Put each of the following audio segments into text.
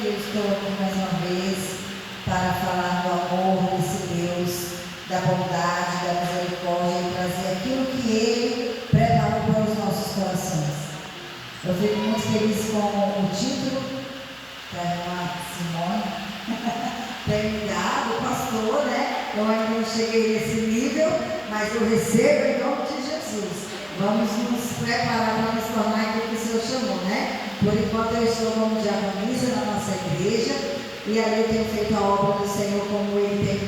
eu estou aqui mais uma vez para falar do amor desse Deus, da bondade, da misericórdia e trazer aquilo que Ele preparou para os nossos corações. Eu fico muito feliz com o título da irmã Simone ter me dado, pastor, né? Eu ainda não cheguei nesse nível, mas eu recebo em nome de Jesus. Vamos nos preparar para nos tornar aquilo que o Senhor chamou, né? Por enquanto eu estou como diaconisa na nossa igreja e ali eu tenho feito a obra do Senhor como Ele tem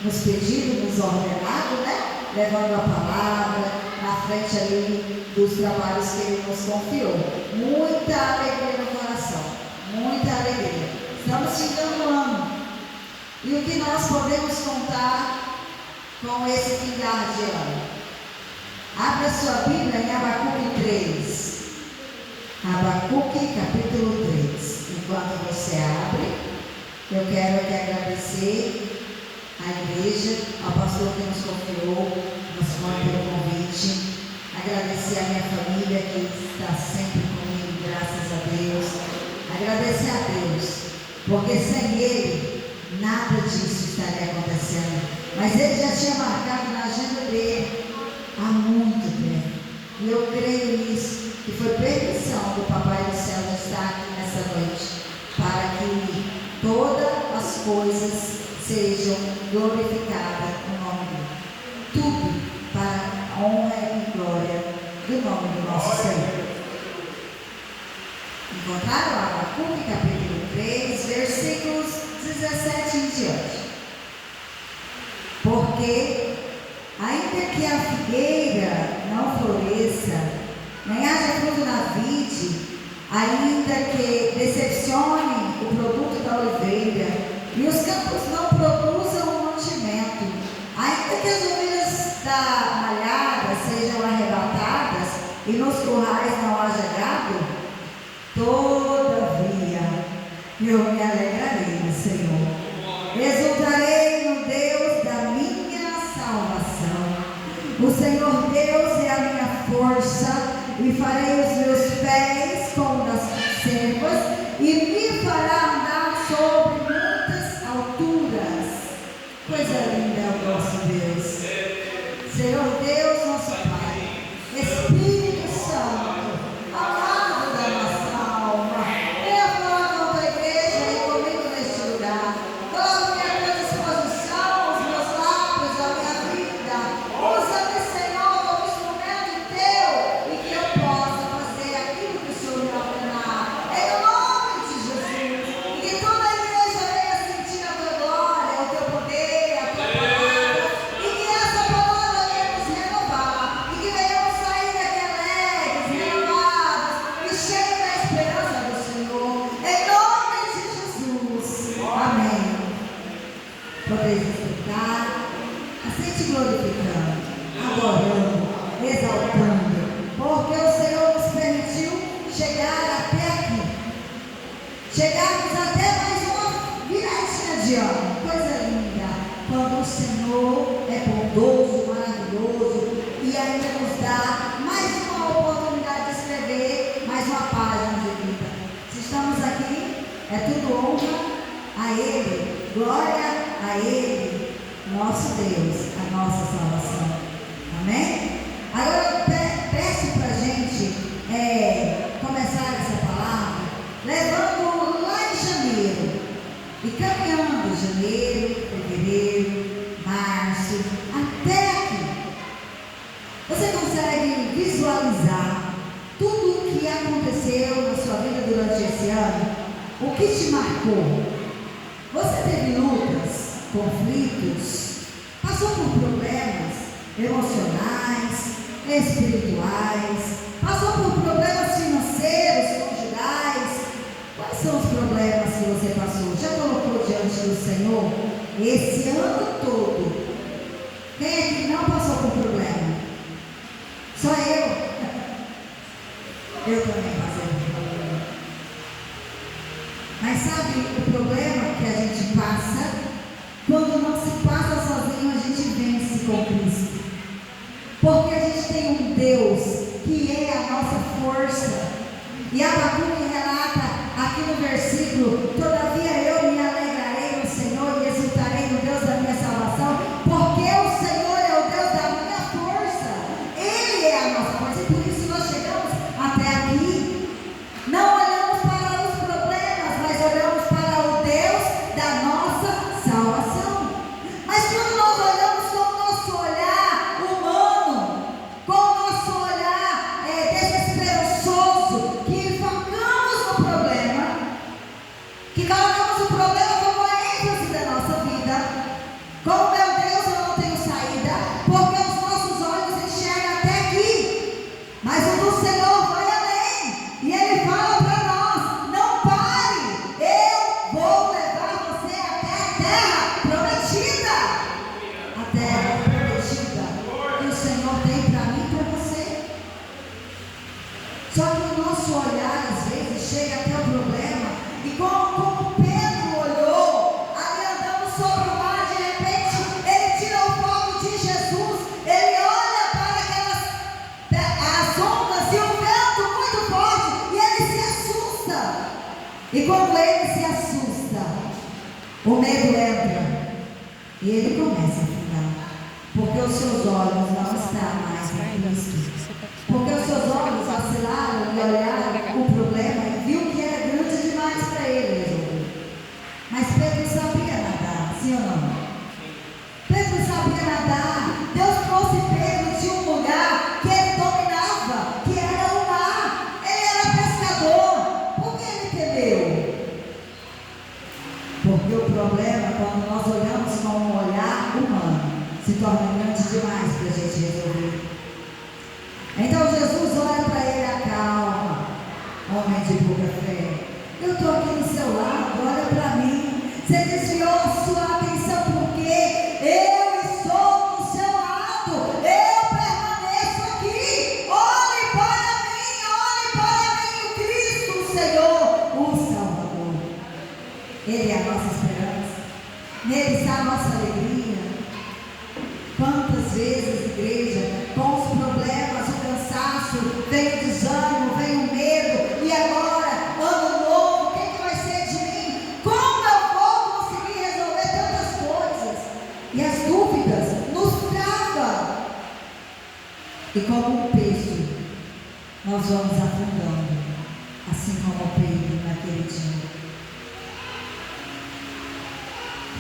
nos pedido, nos ordenado, né? Levando a palavra na frente ali dos trabalhos que Ele nos confiou. Muita alegria no coração, muita alegria. Estamos chegando no ano e o que nós podemos contar com esse findar de ano? Abra sua Bíblia em Abacuque 3. Abacuque capítulo 3. Enquanto você abre, eu quero aqui agradecer à igreja, ao pastor que nos confiou, nos pelo convite. Agradecer à minha família que está sempre comigo, graças a Deus. Agradecer a Deus, porque sem Ele, nada disso estaria acontecendo. Mas Ele já tinha marcado na agenda dele há muito tempo. E eu creio nisso, que foi permissão do Papai do Céu de estar aqui nessa noite, para que todas as coisas sejam glorificadas no nome dele. Tudo para a honra e glória do nome do nosso Senhor. Encontraram Abacuque capítulo 3, versículos 17 em diante. Porque ainda que a figueira não floresça, nem haja fruto na vide, ainda que decepcione o produto da oliveira, e os campos não produzam o mantimento, ainda que as ovelhas da malhada sejam arrebatadas, e nos currais não haja gado, todavia eu me alegrarei no Senhor, exultarei no Deus da minha salvação. O Senhor Deus é a minha força, e farei os meus pés como das servas, e me fará andar sobre muitas alturas. Coisa linda é o nosso Deus. Senhor Deus, nosso Pai, Espírito Santo, amado da nossa alma, venha falar com a tua igreja e comigo neste lugar. Coloque à tua disposição os meus lábios, a minha vida. Usa-me, Senhor, como instrumento teu, e que eu possa fazer aquilo que o Senhor me ordenar. Em nome de Jesus. E que toda a igreja venha sentir a tua glória, o teu poder, a tua palavra. E que essa palavra venha nos renovar. E que venhamos sair daqui alegres, renovados e cheios da esperança do Senhor. Em nome de Jesus. Amém. Podeis explicar, assim te glorificando, adorando, exaltando, porque o Senhor nos permitiu chegar até aqui. Chegarmos até mais uma viradinha de ano. Coisa linda, quando o Senhor é bondoso, maravilhoso e ainda nos dá mais uma oportunidade de escrever mais uma página de vida. Se estamos aqui, é tudo honra a Ele, glória a Ele, nosso Deus, a nossa salvação. Amém? Agora eu peço para a gente começar essa palavra levando lá em janeiro e caminhando janeiro, fevereiro, março, até aqui. Você consegue visualizar tudo o que aconteceu na sua vida durante esse ano? O que te marcou? Você teve lutas, conflitos, passou por problemas emocionais, espirituais, passou por problemas financeiros, conjugais. Quais são os problemas que você passou? Já colocou diante do Senhor esse ano todo? Quem é que não passou por problema? Só eu. Eu também passei por problema. Mas sabe o problema que a gente passa? Quando não se passa sozinho, a gente vence com Cristo. Porque a gente tem um Deus que é a nossa força. E Abacuque relata aqui no versículo: todavia porque os nossos olhos enxergam até aqui, mas o do Senhor vai além, e Ele fala para nós: não pare, eu vou levar você até a terra prometida, a terra prometida que o Senhor tem para mim e para você. Só que o nosso olhar às vezes chega até o problema, e como Pedro olhou, ali andando sobre o mar, de repente ele tira o foco de Jesus, ele olha para as ondas e o vento muito forte, e ele se assusta. E quando ele se assusta, o medo entra, e ele começa a afundar, porque os seus olhos não estão mais em Cristo. Porque os seus olhos vacilaram e olharam o problema e viu que era grande demais para ele resolver. Mas Pedro sabia nadar, sim ou não? Pedro sabia nadar. Deus trouxe Pedro de um lugar que ele dominava, que era o mar. Ele era pescador. Por que ele temeu? Porque o problema, quando nós olhamos com um olhar humano, se torna grande demais para a gente resolver. Então Jesus olha para ele: acalma, homem de pouca fé, eu estou aqui do seu lado, olha para mim. Você desviou a sua atenção porque eu estou do seu lado, eu permaneço aqui. Olhe para mim, o Cristo, o Senhor, o Salvador. Ele é a nossa esperança, nele está a nossa alegria. Quantas vezes, igreja, com os problemas, o cansaço, vem o desânimo, vem o medo, e agora, ano novo, o que vai ser de mim? Como eu vou conseguir resolver tantas coisas? E as dúvidas nos travam. E como um peixe, nós vamos afundando, assim como Pedro naquele dia.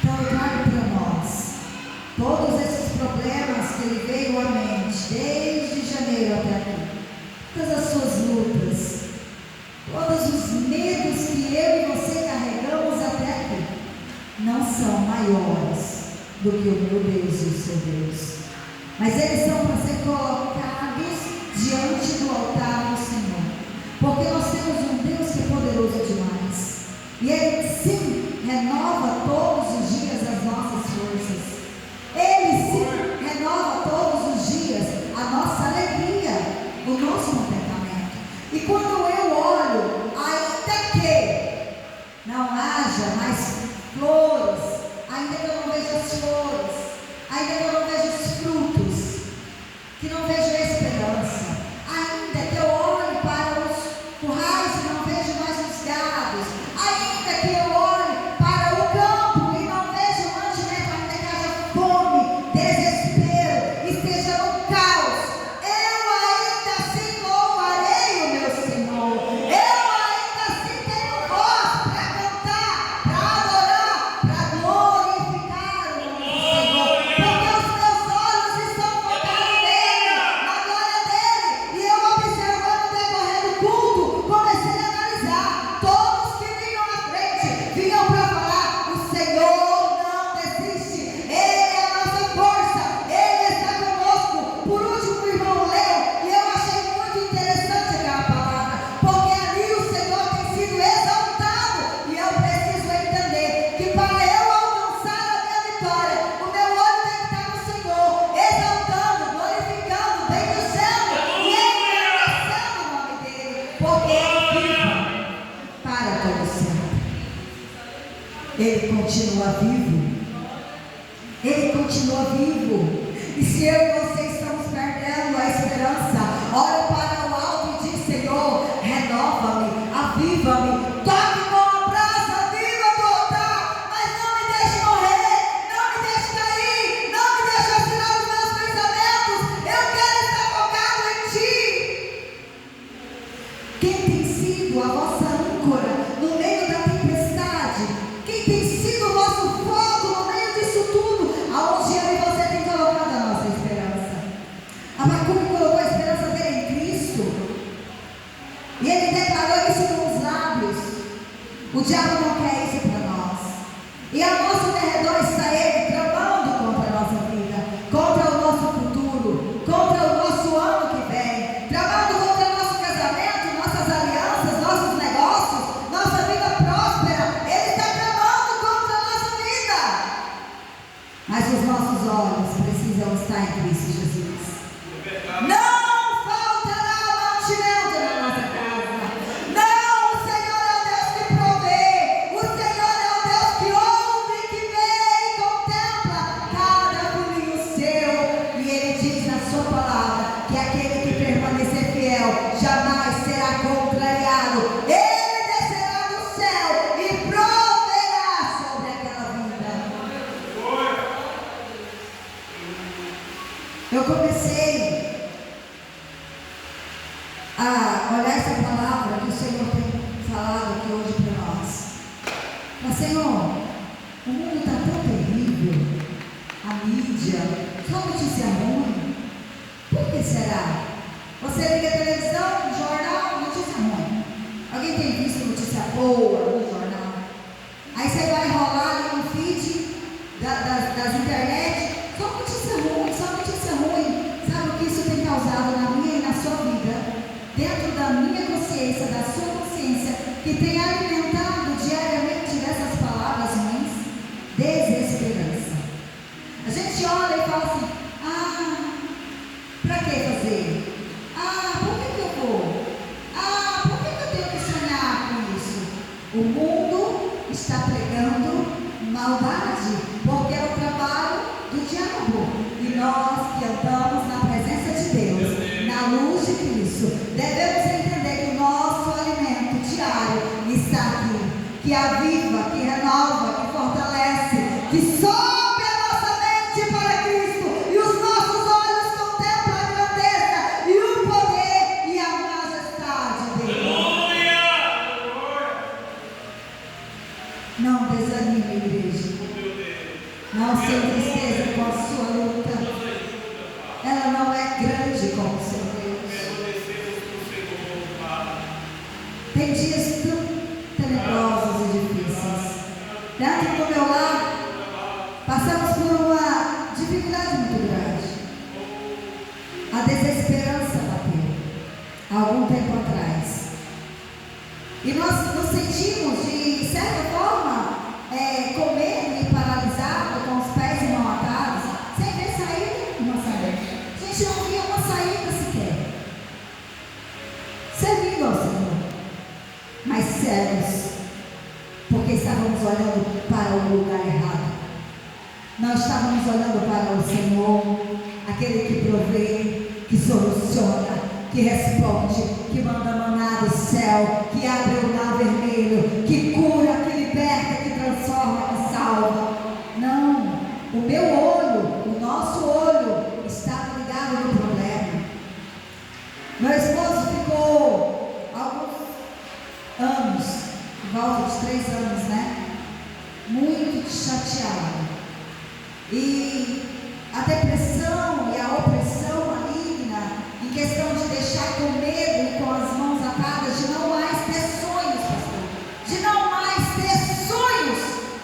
Então eu trago para nós todos esses problemas que ele veio à mente, desde janeiro até aqui, todas as suas lutas, todos os medos que eu e você carregamos até aqui, não são maiores do que o meu Deus e o seu Deus, mas eles são para ser colocados diante do altar do Senhor, porque nós temos um Deus que é poderoso demais, e Ele sim renova todos os dias as nossas forças. Ele sim renova todos os dias a nossa alegria, o nosso contentamento. E quando eu olho, ainda que não haja mais flores, ainda que eu não veja as flores, ainda que eu não veja os frutos, que não vejo esperança, ainda que eu olhe para os currais e não vejo mais os gados, ainda que eu olhe para o campo e não vejo mantimento, ainda que haja fome, desespero, esteja no caos, eu ainda assim louvarei o meu Senhor, eu ainda assim tenho voz para cantar, para adorar, para glorificar o nome do Senhor, porque os meus olhos estão focados nele, na glória dele. E eu, observando o decorrer do culto, comecei a analisar. Todos que vinham à frente vinham para falar: o Senhor não desiste, Ele é a nossa força, Ele está conosco. Por último, o irmão leu, e eu achei muito interessante aquela palavra, porque ali o Senhor tem sido exaltado, e eu preciso entender que para eu alcançar a minha vitória, o meu olho tem que estar no Senhor, exaltando, glorificando, bendizendo e engrandecendo o nome dele, porque Ele vive para todo sempre. Ele continua vivo. Ele continua vivo. E se eu e você estamos perdendo a esperança, olha para o alto e diz: Senhor, renova-me, aviva-me, toque com a brasa viva do altar, mas não me deixe morrer, não me deixe cair, não me deixe assinar os meus pensamentos. Eu quero estar focado em Ti. Quem tem sido a vossa âncora no meio da tempestade? Quem tem sido o vosso foco no meio disso tudo? Aonde eu e você tem colocado a nossa esperança? Abacuque colocou a esperança dele em Cristo, e ele declarou isso com os lábios. O diabo não quer isso para nós, e ao nosso derredor está ele tramando contra a nossa vida, contra o nosso jamais será contrariado. Ele descerá do céu e proverá sobre aquela vida. Eu comecei a olhar essa palavra que o Senhor tem falado aqui hoje para nós. Mas, Senhor, o mundo está tão terrível, a mídia, só notícia ruim. Por que será? Você liga a televisão, jornal, notícia ruim. Alguém tem visto notícia boa no jornal? Aí você vai rolar ali no feed das internet, só notícia ruim, só notícia ruim. Sabe o que isso tem causado na minha e na sua vida? Dentro da minha consciência, da sua consciência, que tem alimentado diariamente dessas palavras ruins? Desesperança. A gente olha e fala assim: para que fazer? Por que eu vou? Por que eu tenho que sonhar com isso? O mundo está pregando maldade, porque é o trabalho do diabo. E nós que andamos na presença de Deus, na luz de Cristo, devemos entender que o nosso alimento diário está aqui, que aviva, que renova, que fortalece, que sobe a nossa mente para Cristo, e os nossos olhos contemplam a grandeza e o poder e a majestade dele. Não desanime, igreja. Não se entristeça com a sua luta. Ela não é grande como o seu Deus. Tem dias tão tenebrosos e difíceis. Dentro do meu lar, passamos por uma dificuldade muito grande. A desesperança bateu há algum tempo atrás. E nós nos sentimos, de certa forma, com medo e paralisado, com os pés e mãos atados, sem ver saída, uma saída. A gente não via uma saída sequer. Servindo ao Senhor, mas cegos, porque estávamos olhando para o lugar errado. Nós estávamos olhando para o Senhor, aquele que provê, que soluciona, que responde, que manda maná do céu, que abre o mar vermelho, que cura, que liberta, que transforma, que salva. Não, o meu olho, o nosso olho estava ligado no problema. Meu esposo ficou alguns anos, em volta de 3 anos, né? Muito chateado. E a depressão e a opressão maligna, em questão de deixar com medo e com as mãos atadas, de não mais ter sonhos, pastor, de não mais ter sonhos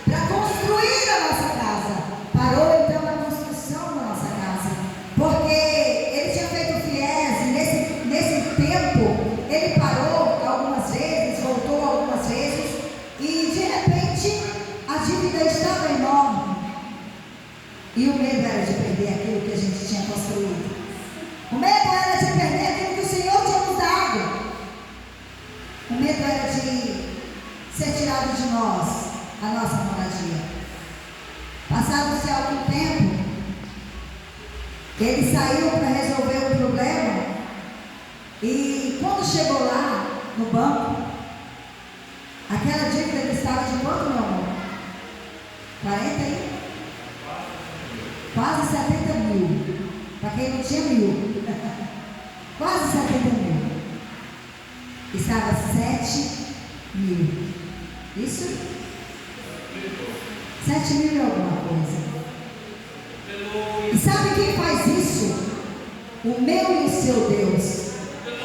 para construir a nossa casa. Parou então a construção da nossa casa, porque ele tinha feito fiéis, e nesse tempo ele parou algumas vezes, voltou algumas vezes, e de repente a dívida estava enorme. E o medo era de perder aquilo que a gente tinha construído. O medo era de perder aquilo que o Senhor tinha nos dado. O medo era de ser tirado de nós a nossa moradia. Passado-se algum tempo, ele saiu para resolver o problema. E quando chegou lá no banco, aquela dívida que estava de quanto, meu amor? 40 aí? Quase 70 mil. Para quem não tinha 1.000. Quase 70 mil. Estava 7 mil. Isso? 7 mil e alguma coisa. E sabe quem faz isso? O meu e o seu Deus.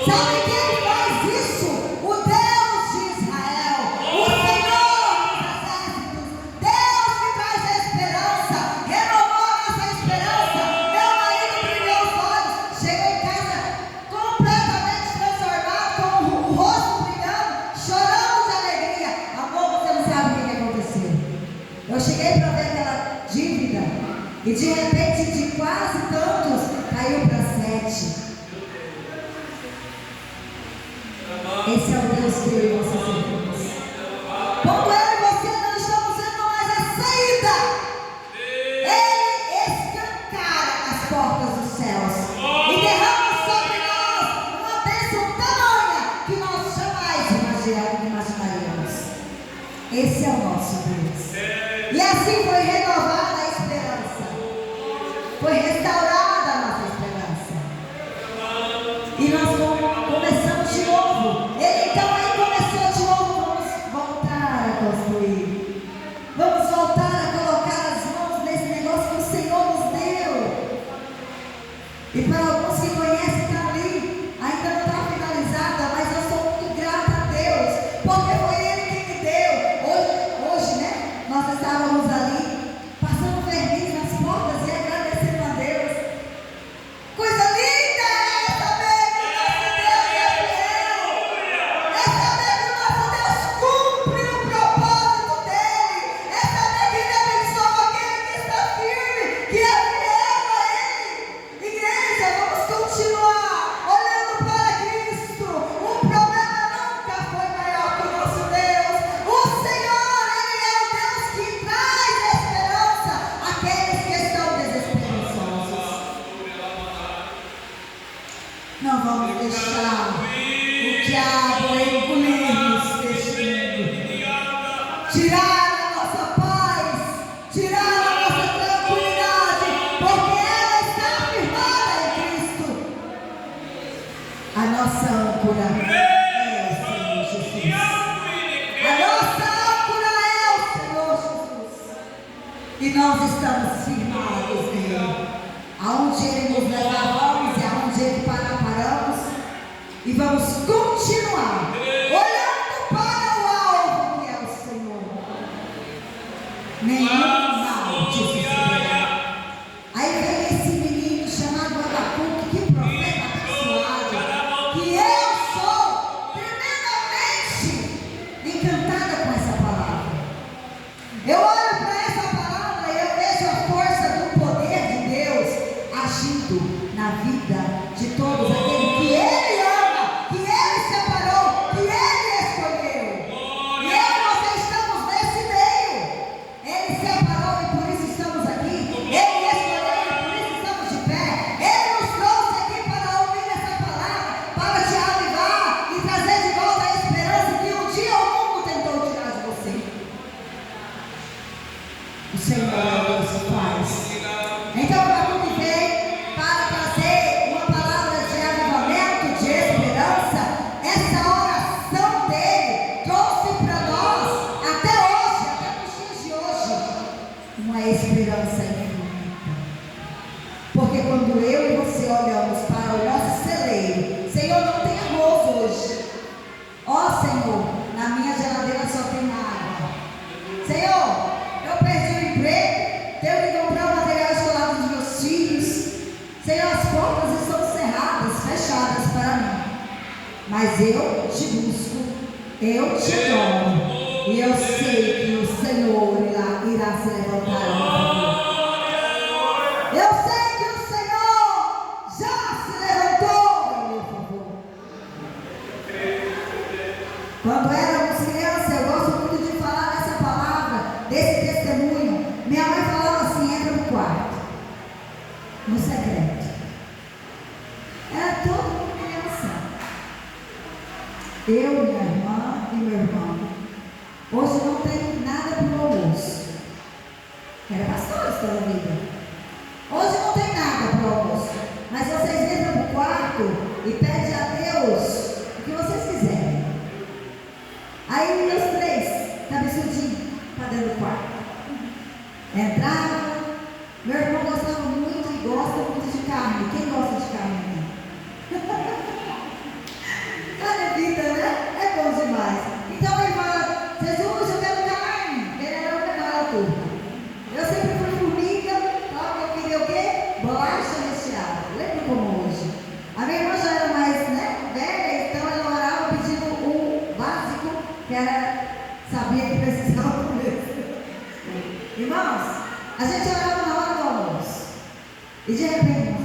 Sabe quem faz isso? O Deus de Israel. O Senhor dos exércitos. Deus que traz a esperança. Renovou nossa esperança. Meu marido brilhou os olhos. Chegou em casa completamente transformado, com o rosto brilhando, chorando de alegria. Amor, você não sabe o que aconteceu. Eu cheguei para ver aquela dívida e de repente de quase tantos caiu para 7. E para alguns que conhecem, está ali, ainda não está finalizada, mas eu sou muito grata a Deus, porque foi Ele quem me deu. Hoje, né? Nós estávamos ali, passando verniz nas portas e agradecendo a Deus. Coisa linda é saber que o nosso Deus é fiel. É saber que o nosso Deus cumpre o propósito dele. É saber que Ele abençoa aquele que está firme, que é fiel a Ele. Igreja, vamos continuar olhando para Cristo. O problema nunca foi maior que o nosso Deus. O Senhor, Ele é o Deus que traz esperança àqueles que estão desesperançosos. Não vamos deixar o diabo engolir-nos deste mundo, tirar a nossa paz, tirar a nossa tranquilidade, porque ela está firmada em Cristo. A nossa âncora é o Senhor Jesus. A nossa âncora é o Senhor Jesus. E nós estamos firmados nele. Aonde Ele nos levar, vamos, e aonde Ele parar, paramos. E vamos continuar olhando para o alvo que é o Senhor. Nenhum mal te sucederá. Aí vem esse menino chamado Abacuque, que profeta abençoado, que eu sou tremendamente encantada com essa palavra. Eu olho para essa palavra e eu vejo a força do poder de Deus agindo na vida de todos aqueles que Ele ama, que Ele separou, que Ele escolheu. E eu e você estamos nesse meio. Ele separou e por isso estamos aqui. Ele escolheu e por isso estamos de pé. Ele nos trouxe aqui para ouvir essa palavra, para te avivar e trazer de volta a esperança que um dia o mundo tentou tirar de você. O Senhor é o Deus que faz. Então, Abacuque veio para trazer uma palavra de avivamento, de esperança. Essa oração dele trouxe para nós, até hoje, até nos dias de hoje, uma esperança infinita. Porque quando eu e você olhamos para o nosso celeiro, Senhor, não tem arroz hoje. Ó Senhor, na minha geladeira só tem água. Senhor, eu perdi o emprego, tenho que comprar o material escolar dos meus filhos. Senhor, as portas estão cerradas, fechadas para mim. Mas eu te busco, eu te adoro. E eu sei que o Senhor irá se levantar em mim. Eu sei que o Senhor já se levantou em meu favor. Quando éramos crianças, eu gosto muito de falar dessa palavra, desse testemunho. Minha mãe falava assim: entra no quarto, no secreto. Era todo mundo criança. Eu, minha irmã e meu irmão. Hoje não tem nada para o almoço. Era pastores toda a vida. Hoje não tem nada para o almoço. Mas vocês entram no quarto e pedem a Deus o que vocês quiserem. Aí meus três, cabeçudinho, para dentro do quarto. Entrava. Meu irmão gostava muito e gosta muito de carne. Quem gosta de carne aqui? Olha a vida, né? É bom demais. Então a irmã, Jesus, eu quero carne. Ele era o menor da turma. Eu sempre fui formiga, eu queria o quê? Bolacha recheada. Lembra como hoje? A minha irmã já era mais, né, velha, então ela orava pedindo o básico, que era, sabia que precisava comer. Irmãos, a gente orava na hora do almoço. E de repente,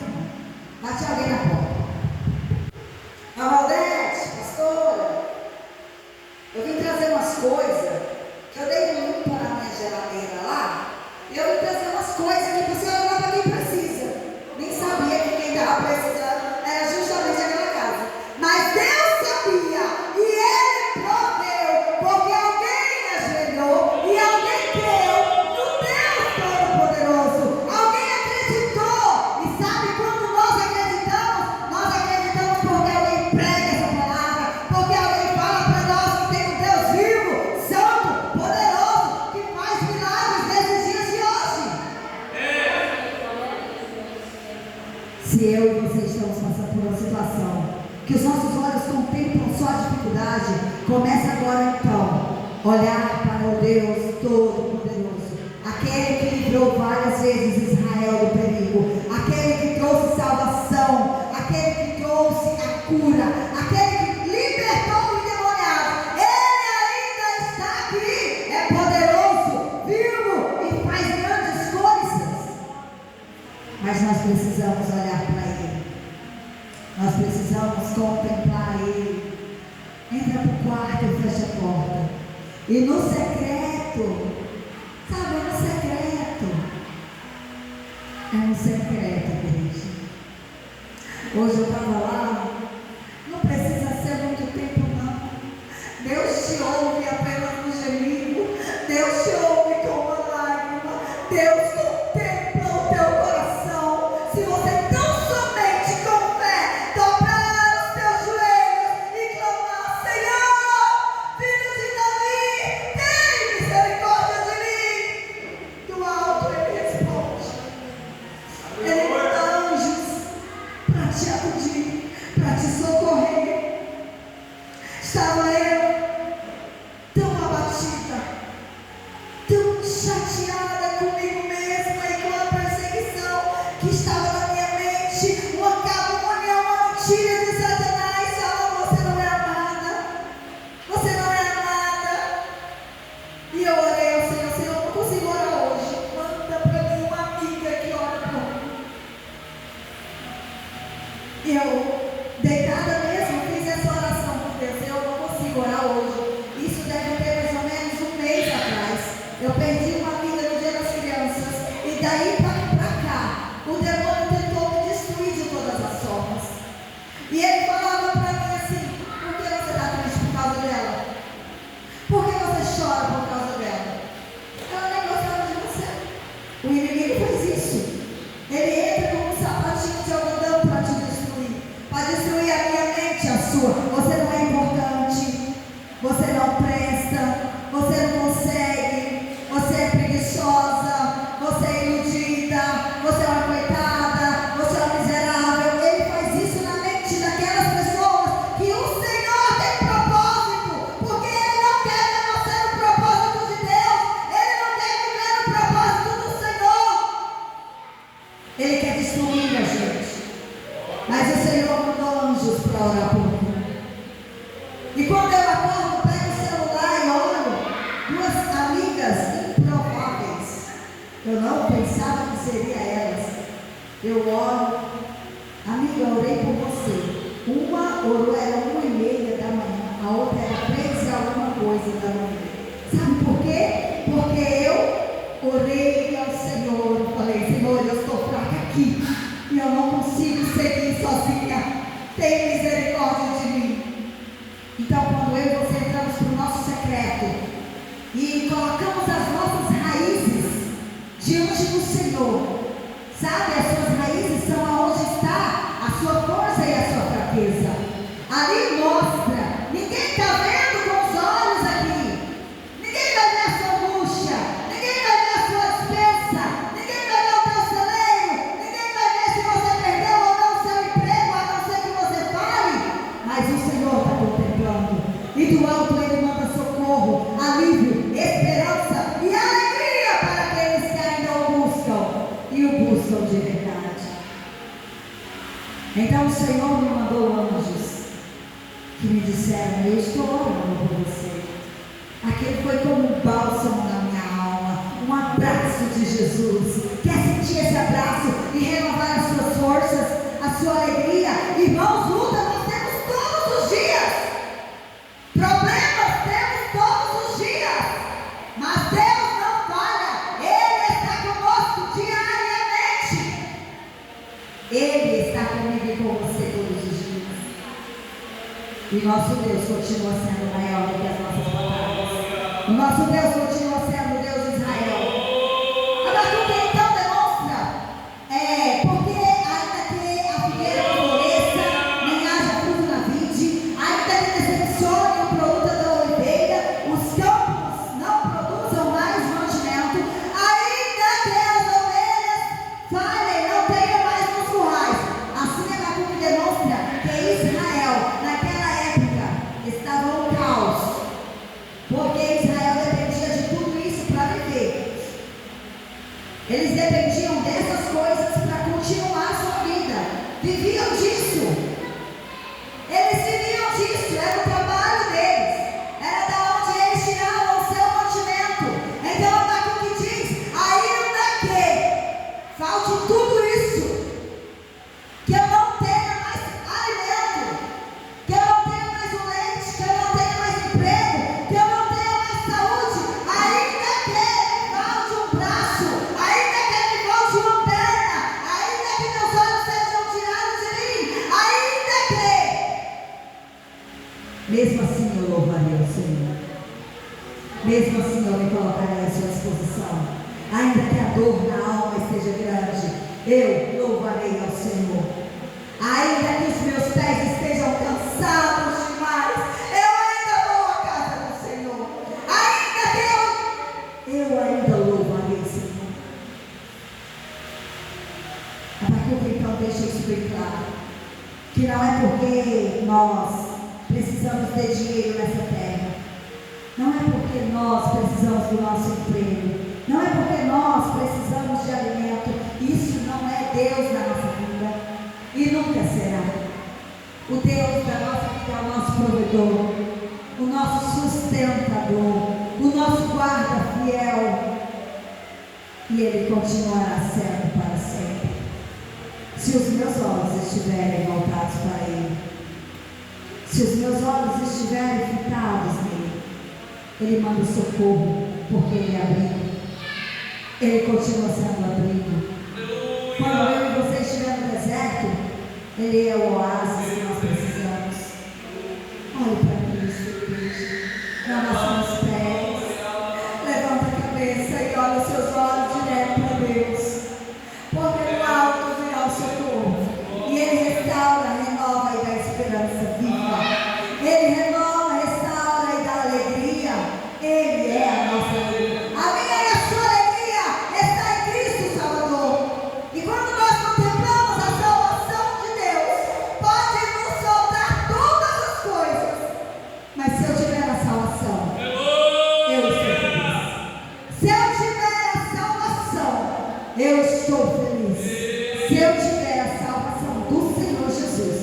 Se eu e você estamos passando por uma situação que os nossos olhos contemplam só a dificuldade, comece agora então olhar para o Deus Todo-Poderoso, aquele que livrou várias vezes Israel do perigo, aquele que trouxe salvação, aquele que trouxe a cura, aquele que libertou o endemoniado. Ele ainda está aqui, é poderoso, vivo e faz grandes coisas. Mas nós precisamos olhar para Ele, nós precisamos contemplar Ele. Entra para o quarto e fecha a porta. E no secreto, sabe, no secreto. É um secreto, igreja. Hoje eu estava lá, não precisa ser muito tempo não. Deus te ouve apenas no gemido. Deus te ouve com uma lágrima. Deus contempla o teu coração. Se você tão somente com fé dobrar os teus joelhos e clamar: Senhor, filho de Davi, tem misericórdia de mim. Do alto Ele responde. Ele manda anjos para te acudir, para te socorrer. Estava eu tão abatida, tão chateada comigo mesma e com a perseguição que estava na minha mente, uma calúnia, uma mentira de Satanás. Falava: você não é amada, você não é amada. E eu orei ao Senhor: Senhor, eu não consigo orar hoje, manda para mim uma amiga que ora por mim. E eu, deitada mesmo, fiz essa oração por Deus: Senhor, eu não consigo orar hoje. Isso deve ter mais ou menos um mês atrás. Eu perdi uma amiga no Dia das Crianças, e daí para cá, o demônio tentou me destruir de todas as formas. E ele falava para mim assim: por que você está triste por causa dela? Por que você chora por causa dela? Ela nem gostava de você. O inimigo faz isso. Ele entra com um sapatinho de algodão para te destruir, para destruir a minha mente, a sua. Você não é importante, você não presta, você não consegue, você é preguiçosa, você é iludida, você é uma coitada, você é uma miserável. Ele faz isso na mente daquelas pessoas que o Senhor tem propósito, porque Ele não quer ver você no propósito de Deus, Ele não quer viver no propósito do Senhor. Ele quer destruir a gente. Mas o Senhor mandou anjos para orar por mim. E quando eu acordo, pego o celular e olho duas amigas improváveis. Eu não pensava que seria elas. Eu olho: amiga, eu orei por você. Uma orou, era 1h30 da manhã, a outra era 3 e alguma coisa da manhã. Sabe por quê? Porque eu orei ao Senhor. Falei: Senhor, eu estou fraca aqui e eu não consigo seguir sozinha. Tem misericórdia de mim. Então, quando eu e você entramos para o nosso secreto e colocamos as nossas raízes diante do Senhor, sabe, as suas raízes são aonde está a sua força e a sua fraqueza. Ali mostra. Ninguém está vendo com os olhos aqui. Ninguém vai ver a sua angústia, ninguém vai ver a sua dispensa, ninguém vai ver o teu celeiro, ninguém vai ver se você perdeu ou não o seu emprego, a não ser que você fale. Mas o Senhor está contemplando, e do alto Ele manda socorro, alívio, esperança e alegria para aqueles que ainda o buscam e o buscam de verdade. Então o Senhor me mandou anjos que me disseram: eu estou orando por você. Aquele foi como um bálsamo na minha alma, um abraço de Jesus. Quer sentir esse abraço e renovar as suas forças, a sua alegria? Irmãos, luta nós temos todos os dias, problemas temos todos os dias, mas Deus não falha. Ele está conosco diariamente. Ele está comigo e com você todos os dias. E nosso Deus continua sendo maior do que as nossas batalhas. O nosso Deus continua sendo o Deus de Israel. Abacuque então demonstra, porque ainda que a figueira floresça, nem haja fruto na vide, ainda que decepcione o produto da oliveira, os campos não produzam mais mantimento, ainda que as ovelhas falhem, não tenham mais nos currais, viviam disso. Eles viviam disso, era o trabalho deles, era da onde eles tiravam o seu mantimento. Então Abacuque diz: ainda que falte tudo isso, que eu não tenha mais alimento, que eu não tenha mais o leite, que eu não tenha mais emprego, que eu não tenha mais saúde, ainda que falte um braço, ainda que me falte uma perna, ainda que meus olhos sejam tirados de mim, ainda que, mesmo assim eu louvarei o Senhor, mesmo assim eu me colocarei à sua disposição, ainda que a dor na alma esteja grande, eu louvarei ao Senhor. Ainda que os meus pés estejam cansados demais, eu ainda vou à casa do Senhor. Ainda que eu ainda louvarei o Senhor. Abacuque então deixa isso bem claro, que não é porque nós precisamos de dinheiro nessa terra, não é porque nós precisamos do nosso emprego, não é porque nós precisamos de alimento. Isso não é Deus na nossa vida e nunca será. O Deus da nossa vida é o nosso provedor, o nosso sustentador, o nosso guarda fiel, e Ele continuará sendo para sempre, se os meus olhos estiverem voltados para Ele, se os meus olhos estiverem fitados nele. Ele manda socorro, porque Ele é abrigo. Ele continua sendo abrigo. Quando eu e você estiver no deserto, Ele é o oásis que nós precisamos. Olhe para Cristo, igreja. Não abaixe os pés. Levanta a cabeça e olha os seus olhos direto para Deus. Porque do alto virá o socorro. E Ele restaura, renova e dá esperança viva. Ele renova, restaura e dá alegria. Ele é a nossa alegria. A minha e a sua alegria está em Cristo Salvador. E quando nós contemplamos a salvação de Deus, pode nos faltar todas as coisas, mas se eu tiver a salvação, eu estou feliz. Se eu tiver a salvação, eu estou feliz. Se eu tiver a salvação do Senhor Jesus,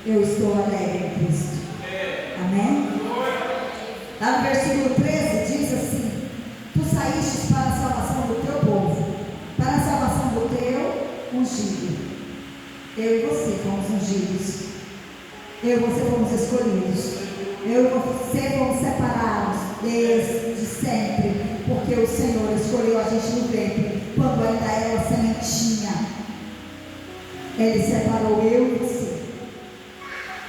eu estou alegre em Cristo. Amém? Lá no versículo 13 diz assim: tu saíste para a salvação do teu povo, para a salvação do teu ungido. Eu e você fomos ungidos, eu e você fomos escolhidos, eu e você fomos separados desde sempre, porque o Senhor escolheu a gente no ventre, quando ainda era uma sementinha. Ele separou eu e você.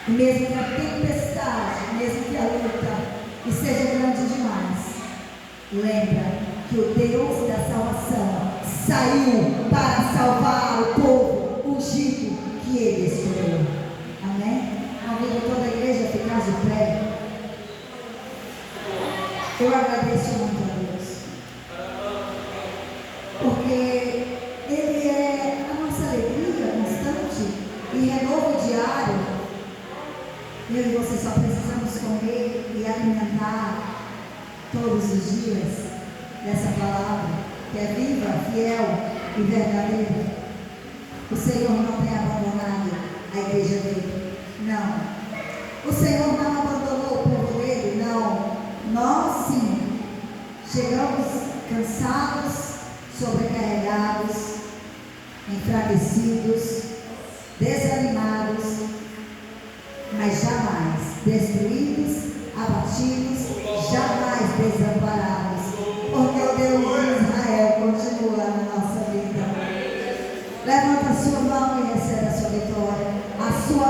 E mesmo que a tempestade, mesmo que a luta esteja grande demais, lembra que o Deus da salvação saiu para salvar o povo ungido que Ele escolheu. Amém? Convido toda a igreja a ficar de pé. Eu agradeço muito a Deus, porque Ele é a nossa alegria constante e renovo diário. Eu e você só precisamos comer e alimentar todos os dias dessa palavra, que é viva, fiel e verdadeira. O Senhor não tem abandonado a igreja dele, não. O Senhor não abandonou o povo dele, não. Nós sim, chegamos cansados, sobrecarregados, enfraquecidos, desanimados, mas jamais destruídos, abatidos, jamais desamparados, porque o Deus de Israel continua na nossa vida. Levanta a sua mão e receba a sua vitória. A sua